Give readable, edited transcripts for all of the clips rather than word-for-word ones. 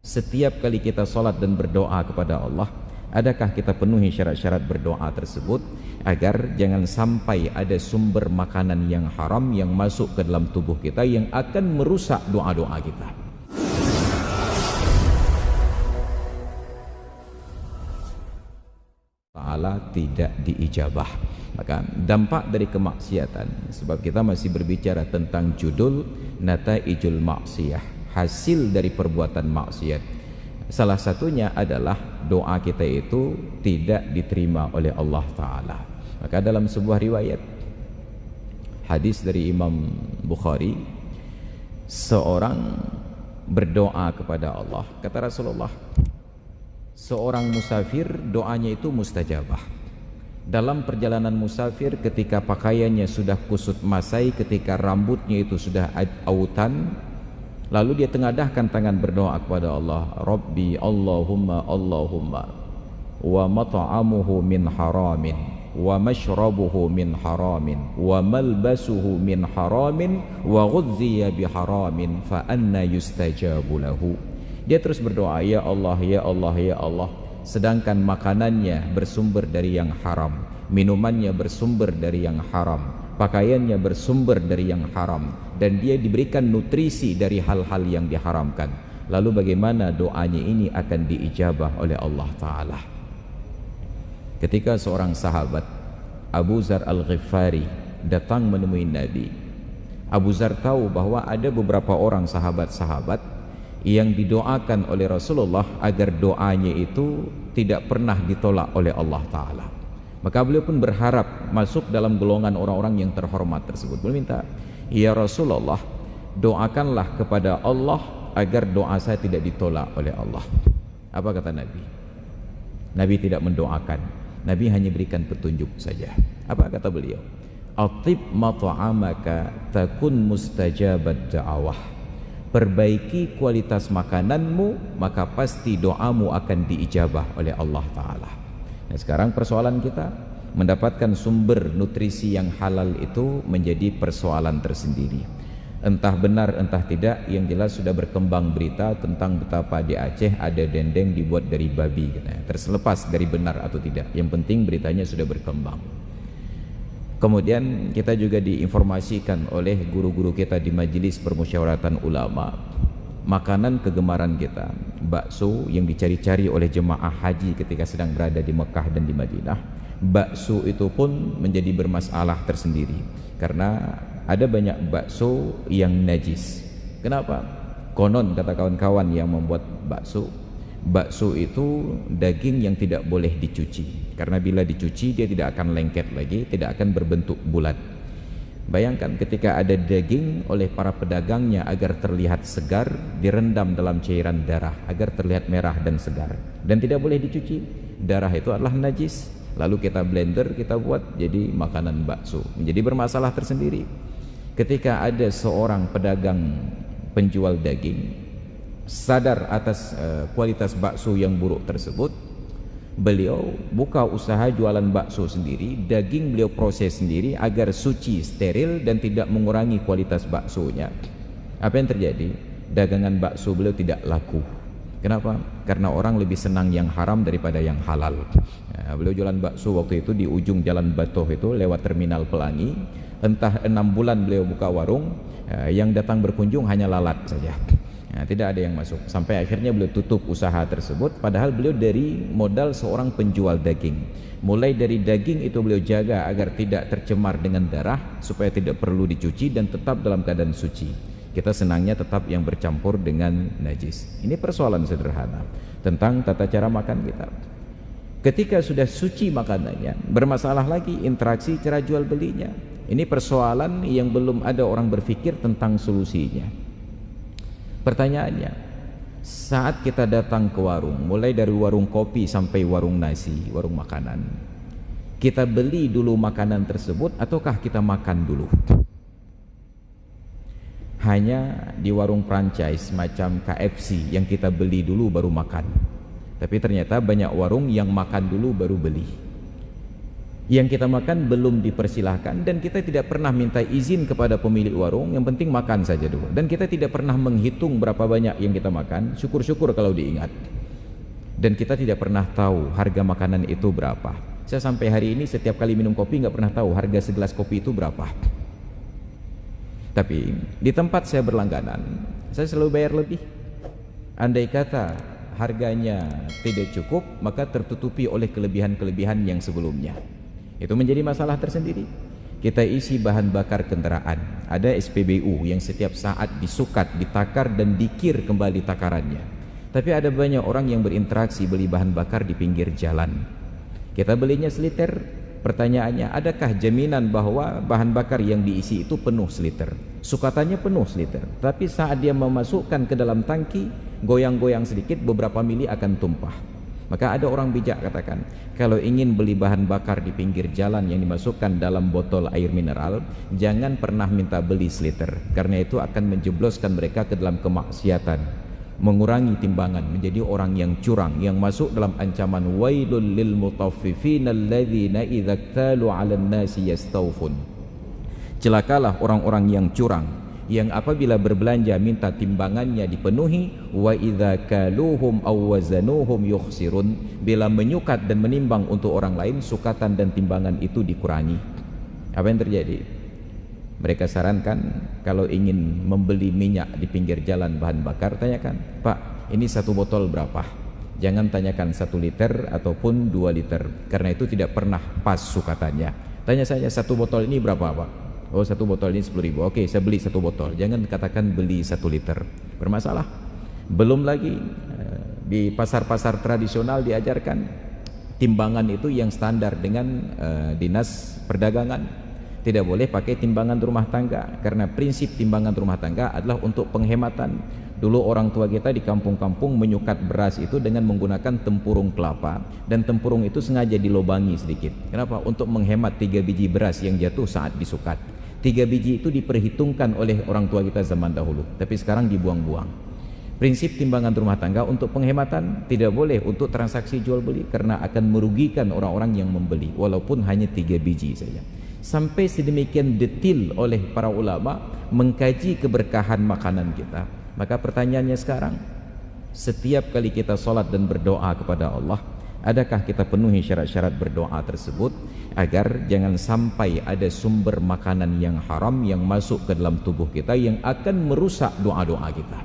Setiap kali kita sholat dan berdoa kepada Allah, adakah kita penuhi syarat-syarat berdoa tersebut agar jangan sampai ada sumber makanan yang haram yang masuk ke dalam tubuh kita yang akan merusak doa-doa kita. Ta'ala tidak diijabah. Maka dampak dari kemaksiatan, sebab kita masih berbicara tentang judul Nataijul Maksiyah, hasil dari perbuatan maksiat. Salah satunya adalah doa kita itu tidak diterima oleh Allah Ta'ala. Maka dalam sebuah riwayat hadis dari Imam Bukhari, seorang berdoa kepada Allah, kata Rasulullah, seorang musafir doanya itu mustajabah. Dalam perjalanan musafir, ketika pakaiannya sudah kusut masai, ketika rambutnya itu sudah autan, lalu dia tengadahkan tangan berdoa kepada Allah, Rabbi Allahumma Allahumma wa mat'amuhu min haramin wa mashrabuhu min haramin wa malbasuhu min haramin wa ghuzziya bi haramin fa anna yustajabu lahu. Dia terus berdoa, ya Allah, ya Allah, ya Allah, sedangkan makanannya bersumber dari yang haram, minumannya bersumber dari yang haram, pakaiannya bersumber dari yang haram, dan dia diberikan nutrisi dari hal-hal yang diharamkan. Lalu bagaimana doanya ini akan diijabah oleh Allah Ta'ala? Ketika seorang sahabat, Abu Zar Al-Ghifari, datang menemui Nabi, Abu Zar tahu bahwa ada beberapa orang sahabat-sahabat yang didoakan oleh Rasulullah agar doanya itu tidak pernah ditolak oleh Allah Ta'ala. Maka beliau pun berharap masuk dalam golongan orang-orang yang terhormat tersebut. Beliau minta, ya Rasulullah, doakanlah kepada Allah agar doa saya tidak ditolak oleh Allah. Apa kata Nabi? Nabi tidak mendoakan, Nabi hanya berikan petunjuk saja. Apa kata beliau? Atib mat'amaka takun mustajabat da'awah. Perbaiki kualitas makananmu, maka pasti doamu akan diijabah oleh Allah Ta'ala. Nah, sekarang persoalan kita, mendapatkan sumber nutrisi yang halal itu menjadi persoalan tersendiri. Entah benar entah tidak, yang jelas sudah berkembang berita tentang betapa di Aceh ada dendeng dibuat dari babi, katanya. Terlepas dari benar atau tidak, yang penting beritanya sudah berkembang. Kemudian kita juga diinformasikan oleh guru-guru kita di majelis permusyawaratan ulama, makanan kegemaran kita, bakso yang dicari-cari oleh jemaah haji ketika sedang berada di Mekah dan di Madinah. Bakso itu pun menjadi bermasalah tersendiri karena ada banyak bakso yang najis. Kenapa? Konon kata kawan-kawan yang membuat bakso, bakso itu daging yang tidak boleh dicuci, karena bila dicuci dia tidak akan lengket lagi, tidak akan berbentuk bulat. Bayangkan ketika ada daging oleh para pedagangnya agar terlihat segar, direndam dalam cairan darah agar terlihat merah dan segar, dan tidak boleh dicuci. Darah itu adalah najis, lalu kita blender, kita buat jadi makanan bakso, menjadi bermasalah tersendiri. Ketika ada seorang pedagang penjual daging sadar atas kualitas bakso yang buruk tersebut, beliau buka usaha jualan bakso sendiri, daging beliau proses sendiri agar suci, steril, dan tidak mengurangi kualitas baksonya. Apa yang terjadi? Dagangan bakso beliau tidak laku. Kenapa? Karena orang lebih senang yang haram daripada yang halal. Beliau jualan bakso waktu itu di ujung Jalan Batoh itu, lewat Terminal Pelangi. Entah 6 bulan beliau buka warung, yang datang berkunjung hanya lalat saja. Tidak ada yang masuk, sampai akhirnya beliau tutup usaha tersebut. Padahal beliau dari modal seorang penjual daging. Mulai dari daging itu beliau jaga agar tidak tercemar dengan darah, supaya tidak perlu dicuci dan tetap dalam keadaan suci. Kita senangnya tetap yang bercampur dengan najis. Ini persoalan sederhana tentang tata cara makan kita. Ketika sudah suci makanannya, bermasalah lagi interaksi cara jual belinya. Ini persoalan yang belum ada orang berpikir tentang solusinya. Pertanyaannya, saat kita datang ke warung, mulai dari warung kopi sampai warung nasi, warung makanan, kita beli dulu makanan tersebut ataukah kita makan dulu? Hanya di warung franchise macam KFC yang kita beli dulu baru makan. Tapi ternyata banyak warung yang makan dulu baru beli. Yang kita makan belum dipersilahkan, dan kita tidak pernah minta izin kepada pemilik warung, yang penting makan saja dulu. Dan kita tidak pernah menghitung berapa banyak yang kita makan, syukur-syukur kalau diingat. Dan kita tidak pernah tahu harga makanan itu berapa. Saya sampai hari ini setiap kali minum kopi nggak pernah tahu harga segelas kopi itu berapa. Tapi di tempat saya berlangganan, saya selalu bayar lebih. Andai kata harganya tidak cukup, maka tertutupi oleh kelebihan-kelebihan yang sebelumnya. Itu menjadi masalah tersendiri. Kita isi bahan bakar kendaraan, ada SPBU yang setiap saat disukat, ditakar dan dikir kembali takarannya. Tapi ada banyak orang yang berinteraksi beli bahan bakar di pinggir jalan. Kita belinya seliter, pertanyaannya, adakah jaminan bahwa bahan bakar yang diisi itu penuh seliter? Sukatannya penuh seliter, tapi saat dia memasukkan ke dalam tangki, goyang-goyang sedikit, beberapa mili akan tumpah. Maka ada orang bijak katakan, kalau ingin beli bahan bakar di pinggir jalan yang dimasukkan dalam botol air mineral, jangan pernah minta beli seliter, karena itu akan menjebloskan mereka ke dalam kemaksiatan, mengurangi timbangan, menjadi orang yang curang, yang masuk dalam ancaman wailul lil mutaffifin alladzina idza iktalu 'alan nasi yastawfun. Celakalah orang-orang yang curang, yang apabila berbelanja minta timbangannya dipenuhi, wa idza kaluhum aw wazanuhum yukhsirun, bila menyukat dan menimbang untuk orang lain, sukatan dan timbangan itu dikurangi. Apa yang terjadi? Mereka sarankan kalau ingin membeli minyak di pinggir jalan bahan bakar, tanyakan, Pak, ini satu botol berapa? Jangan tanyakan 1 liter ataupun 2 liter, karena itu tidak pernah pas sukatannya. Tanya saja, satu botol ini berapa, Pak? Oh, satu botol ini 10.000. Oke, saya beli satu botol. Jangan katakan beli 1 liter. Bermasalah. Belum lagi di pasar-pasar tradisional diajarkan timbangan itu yang standar dengan dinas perdagangan. Tidak boleh pakai timbangan rumah tangga, karena prinsip timbangan rumah tangga adalah untuk penghematan. Dulu orang tua kita di kampung-kampung menyukat beras itu dengan menggunakan tempurung kelapa, dan tempurung itu sengaja dilobangi sedikit. Kenapa? Untuk menghemat 3 biji beras yang jatuh saat disukat. 3 biji itu diperhitungkan oleh orang tua kita zaman dahulu, tapi sekarang dibuang-buang. Prinsip timbangan rumah tangga untuk penghematan, tidak boleh untuk transaksi jual beli, karena akan merugikan orang-orang yang membeli, walaupun hanya 3 biji saja. Sampai sedemikian detil oleh para ulama mengkaji keberkahan makanan kita. Maka pertanyaannya sekarang, setiap kali kita sholat dan berdoa kepada Allah, adakah kita penuhi syarat-syarat berdoa tersebut, agar jangan sampai ada sumber makanan yang haram yang masuk ke dalam tubuh kita, yang akan merusak doa-doa kita.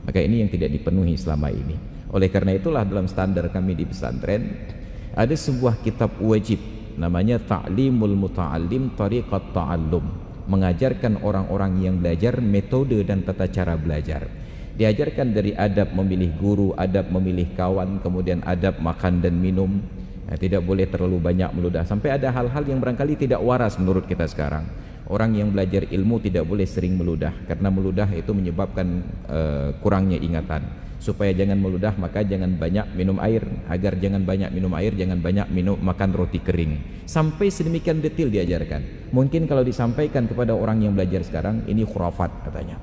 Maka ini yang tidak dipenuhi selama ini. Oleh karena itulah dalam standar kami di pesantren ada sebuah kitab wajib, namanya Ta'limul Muta'allim Tariqat Ta'allum, mengajarkan orang-orang yang belajar metode dan tata cara belajar. Diajarkan dari adab memilih guru, adab memilih kawan, kemudian adab makan dan minum. Tidak boleh terlalu banyak meludah, sampai ada hal-hal yang barangkali tidak waras menurut kita sekarang. Orang yang belajar ilmu tidak boleh sering meludah, karena meludah itu menyebabkan kurangnya ingatan. Supaya jangan meludah, maka jangan banyak minum air. Agar jangan banyak minum air, jangan banyak makan roti kering. Sampai sedemikian detail diajarkan. Mungkin kalau disampaikan kepada orang yang belajar sekarang, ini khurafat katanya.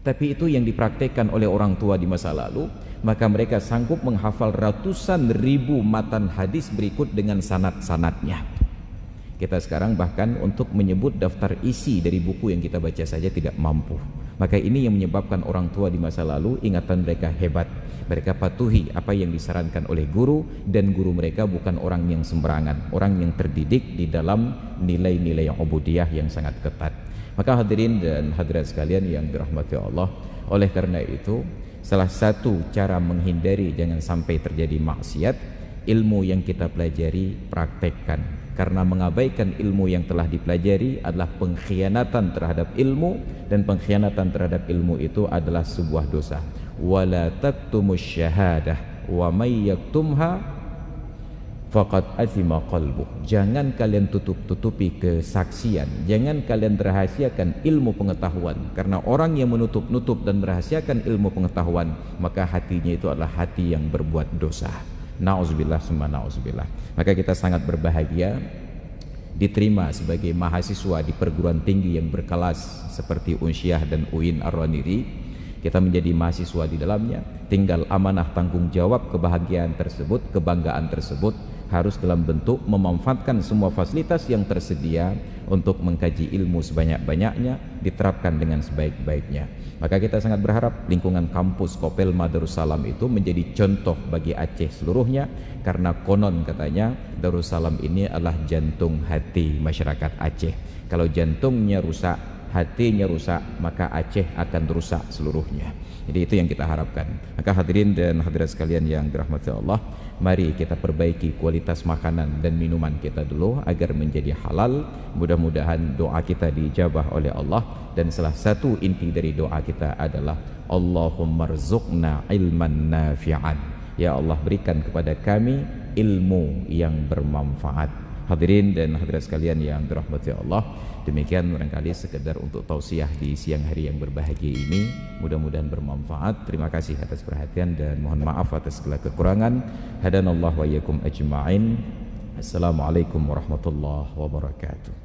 Tapi itu yang dipraktekkan oleh orang tua di masa lalu, maka mereka sanggup menghafal ratusan ribu matan hadis berikut dengan sanad-sanadnya. Kita sekarang bahkan untuk menyebut daftar isi dari buku yang kita baca saja tidak mampu. Maka ini yang menyebabkan orang tua di masa lalu ingatan mereka hebat. Mereka patuhi apa yang disarankan oleh guru, dan guru mereka bukan orang yang sembarangan, orang yang terdidik di dalam nilai-nilai ubudiyah yang sangat ketat. Maka hadirin dan hadirat sekalian yang dirahmati Allah, oleh karena itu salah satu cara menghindari jangan sampai terjadi maksiat, ilmu yang kita pelajari praktekkan. Karena mengabaikan ilmu yang telah dipelajari adalah pengkhianatan terhadap ilmu, dan pengkhianatan terhadap ilmu itu adalah sebuah dosa. Wala taktumus syahadah wa may yaktumha faqad athima qalbuh. Jangan kalian tutup-tutupi kesaksian, jangan kalian rahasiakan ilmu pengetahuan, karena orang yang menutup-nutup dan merahasiakan ilmu pengetahuan, maka hatinya itu adalah hati yang berbuat dosa. Na'udzubillah summa na'udzubillah. Maka kita sangat berbahagia diterima sebagai mahasiswa di perguruan tinggi yang berkelas seperti Unsyah dan UIN Ar-Raniri. Kita menjadi mahasiswa di dalamnya, tinggal amanah tanggung jawab kebahagiaan tersebut, kebanggaan tersebut harus dalam bentuk memanfaatkan semua fasilitas yang tersedia untuk mengkaji ilmu sebanyak-banyaknya, diterapkan dengan sebaik-baiknya. Maka kita sangat berharap lingkungan kampus Kopelma Darussalam itu menjadi contoh bagi Aceh seluruhnya, karena konon katanya Darussalam ini adalah jantung hati masyarakat Aceh. Kalau jantungnya rusak, hatinya rusak, maka Aceh akan rusak seluruhnya. Jadi itu yang kita harapkan. Maka hadirin dan hadirat sekalian yang dirahmati Allah, mari kita perbaiki kualitas makanan dan minuman kita dulu agar menjadi halal. Mudah-mudahan doa kita diijabah oleh Allah, dan salah satu inti dari doa kita adalah Allahumma rzuqna ilman nafi'an. Ya Allah, berikan kepada kami ilmu yang bermanfaat. Hadirin dan hadirat sekalian yang dirahmati Allah, demikian barangkali sekedar untuk tausiah di siang hari yang berbahagia ini. Mudah-mudahan bermanfaat. Terima kasih atas perhatian dan mohon maaf atas segala kekurangan. Hadanallahu wa iyyakum ajma'in. Assalamualaikum warahmatullahi wabarakatuh.